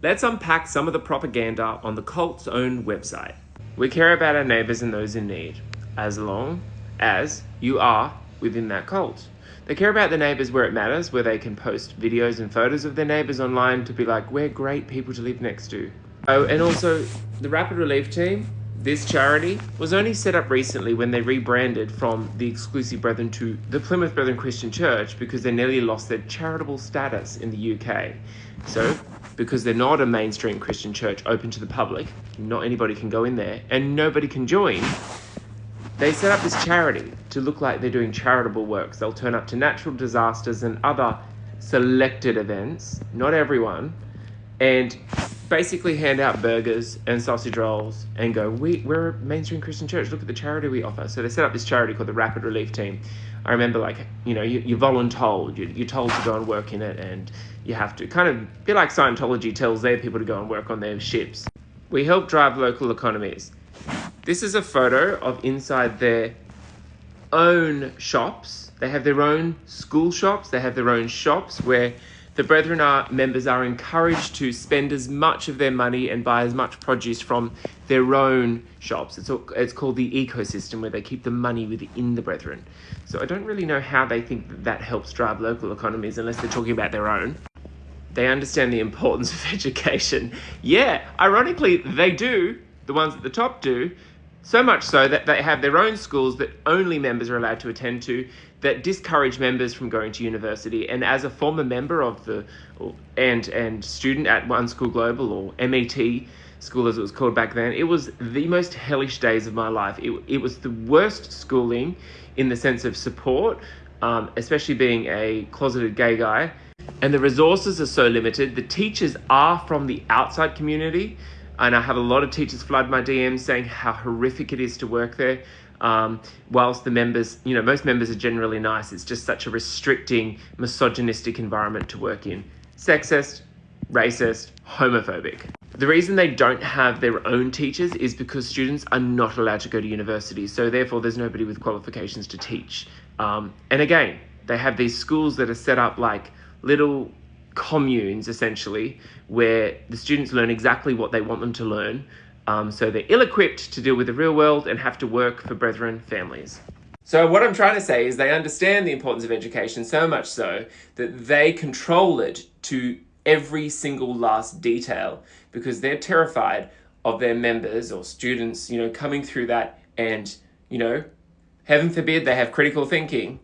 Let's unpack some of the propaganda on the cult's own website. We care about our neighbours and those in need, as long as you are within that cult. They care about their neighbours where it matters, where they can post videos and photos of their neighbours online to be like, we're great people to live next to. Oh, and also, the Rapid Relief Team, this charity, was only set up recently when they rebranded from the Exclusive Brethren to the Plymouth Brethren Christian Church because they nearly lost their charitable status in the UK. So, because they're not a mainstream Christian church open to the public, not anybody can go in there, and nobody can join, they set up this charity to look like they're doing charitable works. They'll turn up to natural disasters and other selected events, not everyone, and basically hand out burgers and sausage rolls and go, we're a mainstream Christian church, look at the charity we offer. So they set up this charity called the Rapid Relief Team. I remember you're voluntold, you're told to go and work in it, and you have to kind of be like Scientology tells their people to go and work on their ships. We help drive local economies. This is a photo of inside their own shops. They have their own school shops. They have their own shops where the Brethren members are encouraged to spend as much of their money and buy as much produce from their own shops. It's called the ecosystem, where they keep the money within the Brethren. So I don't really know how they think that helps drive local economies unless they're talking about their own. They understand the importance of education. Yeah, ironically, they do. The ones at the top do. So much so that they have their own schools that only members are allowed to attend to, that discourage members from going to university. And as a former member of and student at One School Global, or MET school as it was called back then, it was the most hellish days of my life. It was the worst schooling in the sense of support, especially being a closeted gay guy. And the resources are so limited. The teachers are from the outside community. And I have a lot of teachers flood my DMs saying how horrific it is to work there. Whilst the members, most members are generally nice, it's just such a restricting, misogynistic environment to work in. Sexist, racist, homophobic. The reason they don't have their own teachers is because students are not allowed to go to university. So therefore, there's nobody with qualifications to teach. And again, they have these schools that are set up like little communes, essentially, where the students learn exactly what they want them to learn. So they're ill-equipped to deal with the real world and have to work for Brethren families. So what I'm trying to say is they understand the importance of education so much so that they control it to every single last detail because they're terrified of their members or students, coming through that and, heaven forbid they have critical thinking